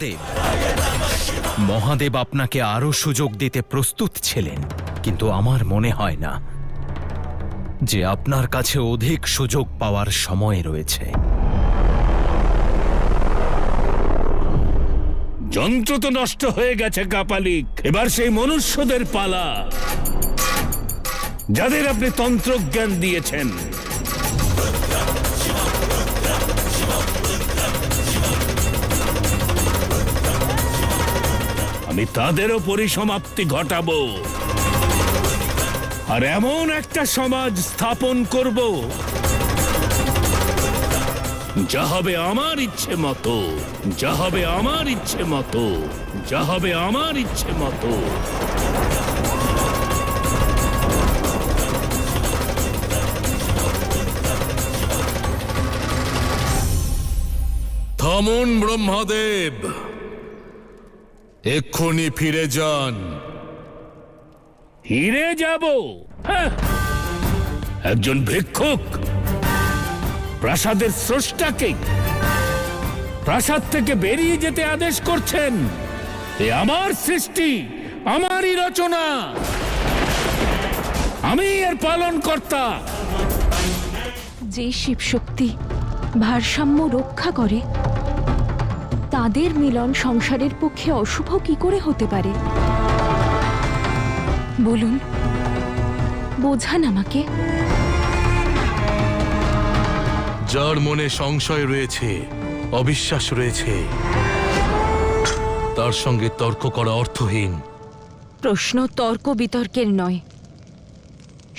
মহাদেব, মহাদেব আপনাকে আরো সুযোগ দিতে প্রস্তুত ছিলেন, কিন্তু আমার মনে হয় না যে আপনার কাছে অধিক সুযোগ পাওয়ার সময় রয়েছে। যন্ত্র তো নষ্ট হয়ে গেছে কাপালিক, এবার সেই মনুষ্যদের পালা, যাদের আপনি তন্ত্রজ্ঞান দিয়েছেন। আমি তাদেরও পরিসমাপ্তি ঘটাবো, আর এমন একটা সমাজ স্থাপন করব যা হবে আমার ইচ্ছে মতো, যা হবে আমার ইচ্ছে মতো, যা হবে আমার ইচ্ছে মতো। থামুন ব্রহ্মদেব, এক্ষুনি ফিরে যান। ফিরে যাব? হ্যাঁ, একজন ভিক্ষুক প্রাসাদের স্রষ্টাকে প্রাসাদ থেকে বেরিয়ে যেতে আদেশ করছেন? এ আমার সৃষ্টি, আমারই রচনা, আমি এর পালনকর্তা। যে শিবশক্তি ভারসাম্য রক্ষা করে, তাদের মিলন সংসারের পক্ষে অশুভ কি করে হতে পারে? বলুন, বোঝান আমাকে। যার মনে সংশয় রয়েছে, অবিশ্বাস রয়েছে, তার সঙ্গে তর্ক করা অর্থহীন। প্রশ্ন তর্ক বিতর্কের নয়,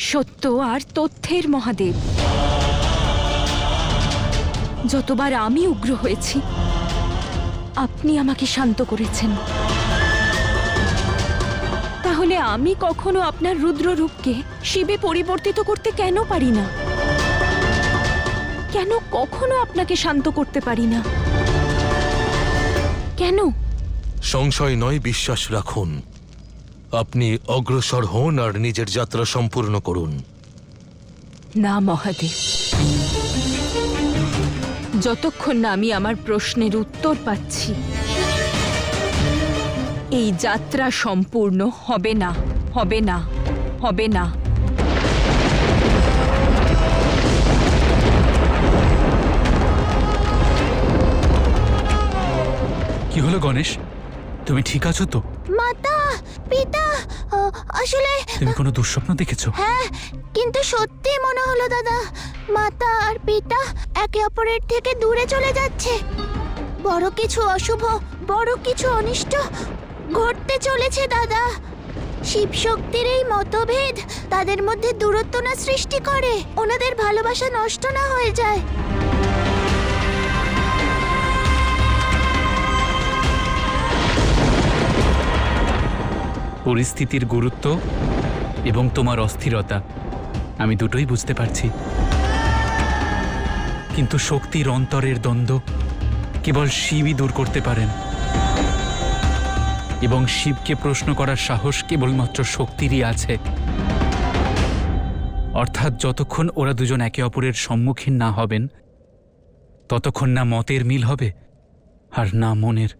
সত্য আর তথ্যের। মহাদেব, যতবার আমি উগ্র হয়েছি, আপনি আমাকে শান্ত করেছেন। তাহলে আমি কখনো আপনার রুদ্র রূপকে শিবে পরিবর্তিত করতে কেন পারি না? কেন কখনো আপনাকে শান্ত করতে পারি না? কেন? সংশয় নয়, বিশ্বাস রাখুন। আপনি অগ্রসর হন আর নিজের যাত্রা সম্পূর্ণ করুন। না মহাদেব, যতক্ষণ না আমি আমার প্রশ্নের উত্তর পাচ্ছি, এই যাত্রা সম্পূর্ণ হবে না, হবে না, হবে না। কি হলো গণেশ, তুমি ঠিক আছো তো? মাতা, পিতা, আসলে তুমি কোনো দুঃস্বপ্ন দেখেছো? হ্যাঁ, কিন্তু সত্যি মনে হলো দাদা, মাতা আর পিতা একে অপরের থেকে দূরে চলে যাচ্ছে। বড় কিছু অশুভ, বড় কিছু অনিষ্ট ঘটতে চলেছে দাদা। শিব শক্তির এই মতভেদ তাদের মধ্যে দূরত্ব না সৃষ্টি করে, ওনাদের ভালোবাসা নষ্ট না হয়ে যায়। পরিস্থিতির গুরুত্ব এবং তোমার অস্থিরতা আমি দুটোই বুঝতে পারছি, কিন্তু শক্তির অন্তরের দ্বন্দ্ব কেবল শিবই দূর করতে পারেন, এবং শিবকে প্রশ্ন করার সাহস কেবলমাত্র শক্তিরই আছে। অর্থাৎ যতক্ষণ ওরা দুজন একে অপরের সম্মুখীন না হবেন, ততক্ষণ না মতের মিল হবে আর না মনের।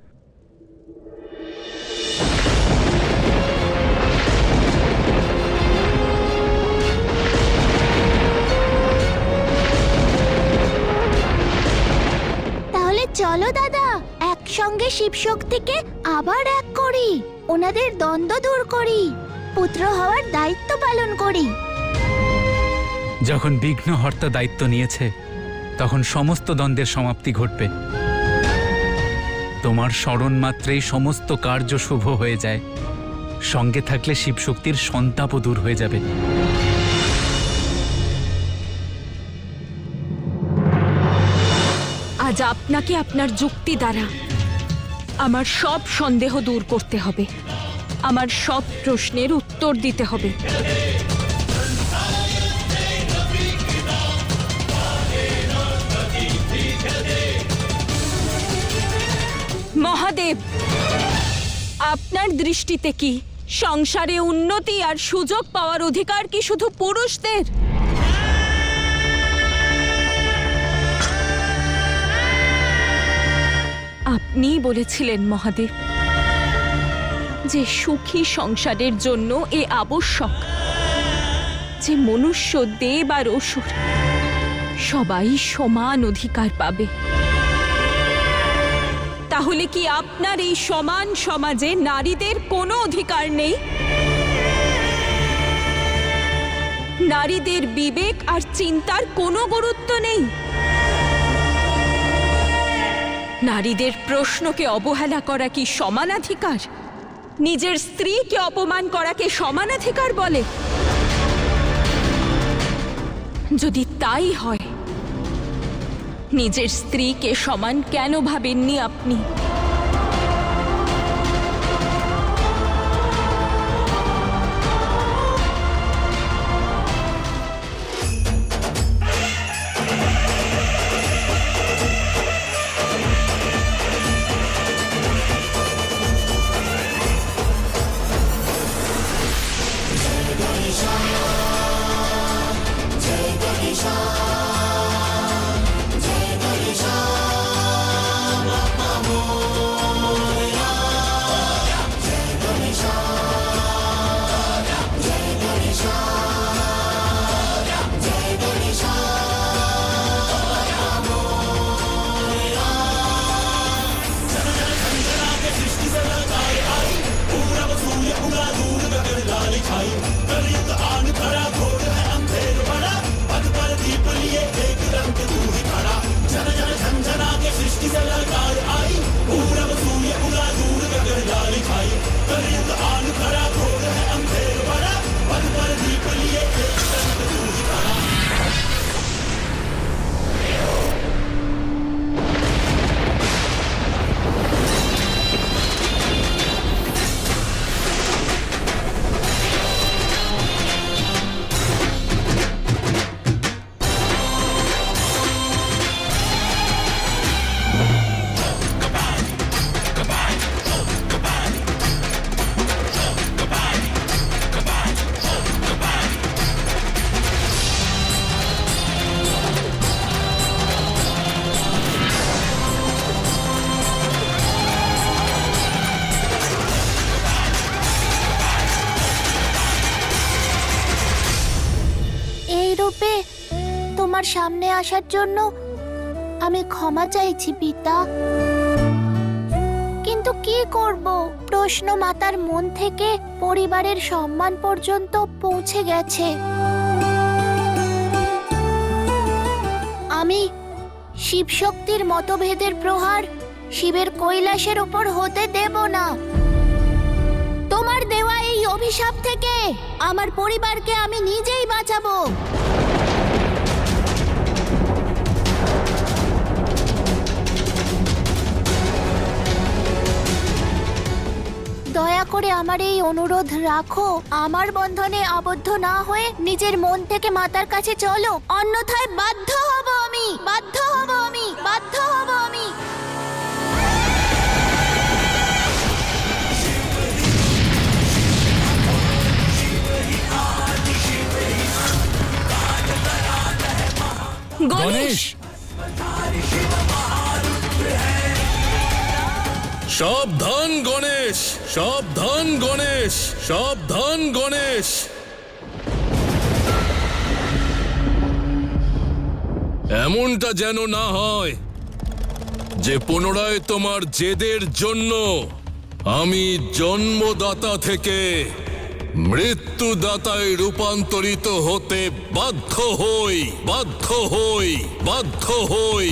চলো দাদা, একসঙ্গে শিব শক্তিকে আবার এক করি, ওনাদের দ্বন্দ্ব দূর করি, পুত্র হওয়ার দায়িত্ব পালন করি। যখন বিঘ্নহর্তা দায়িত্ব নিয়েছে, তখন সমস্ত দ্বন্দ্বের সমাপ্তি ঘটবে। তোমার স্মরণ মাত্রেই সমস্ত কার্য শুভ হয়ে যায়। সঙ্গে থাকলে শিবশক্তির সন্তাপও দূর হয়ে যাবে। আজ আপনাকে আপনার যুক্তি দ্বারা আমার সব সন্দেহ দূর করতে হবে, আমার সব প্রশ্নের উত্তর দিতে হবে। মহাদেব, আপনার দৃষ্টিতে কি সংসারে উন্নতি আর সুযোগ পাওয়ার অধিকার কি শুধু পুরুষদের? আপনিই বলেছিলেন মহাদেব যে সুখী সংসারের জন্য এ আবশ্যক যে মনুষ্য, দেব আর অসুর সবাই সমান অধিকার পাবে। তাহলে কি আপনার এই সমান সমাজে নারীদের কোনো অধিকার নেই? নারীদের বিবেক আর চিন্তার কোনো গুরুত্ব নেই? নারীদের প্রশ্নকে অবহেলা করা কি সমানাধিকার? নিজের স্ত্রীকে অপমান করাকে সমানাধিকার বলে? যদি তাই হয়, নিজের স্ত্রীকে সমান কেন ভাবেননি আপনি? তোমার সামনে আসার জন্য আমি ক্ষমা চাইছি পিতা, কিন্তু কি করব? প্রশ্ন মাতার মন থেকে পরিবারের সম্মান পর্যন্ত পৌঁছে গেছে। আমি শিবশক্তির মতভেদের প্রহার শিবের কৈলাসের উপর হতে দেব না। তোমার দেওয়া এই অভিশাপ থেকে আমার পরিবারকে আমি নিজেই বাঁচাবো। দয়া করে আমার এই অনুরোধ রাখো, আমার বন্ধনে আবদ্ধ না হয়ে নিজের মন থেকে মাতার কাছে চলো, অন্যথায় বাধ্য হব আমি, বাধ্য হব আমি, বাধ্য হব আমি। গণেশ! সাবধান গণেশ, সাবধান গণেশ, সাবধান গণেশ। এমনটা যেন না হয় যে পুনরায় তোমার জেদের জন্য আমি জন্মদাতা থেকে মৃত্যুদাতায় রূপান্তরিত হতে বাধ্য হই, বাধ্য হই, বাধ্য হই।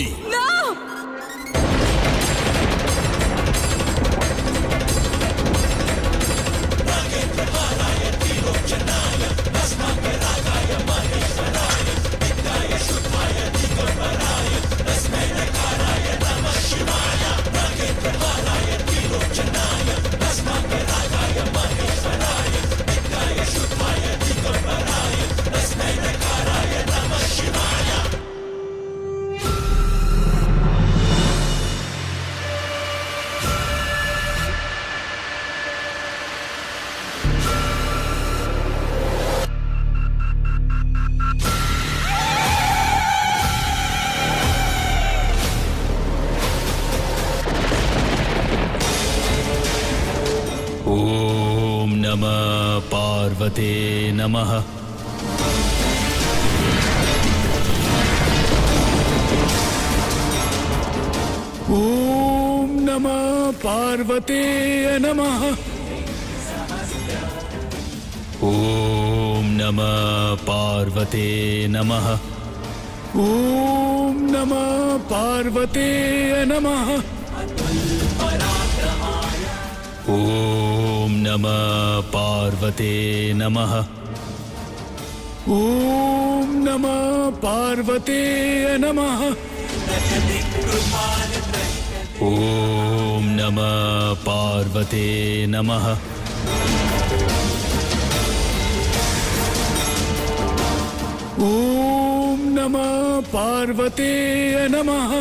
नमः पार्वते नमः। ॐ नमः पार्वते नमः। ॐ नमः पार्वते नमः। ॐ नमः पार्वते नमः। ॐ नमः पार्वते नमः। ॐ नमः पार्वते नमः। ॐ नमः पार्वते नमः। ॐ नमः पार्वते नमः।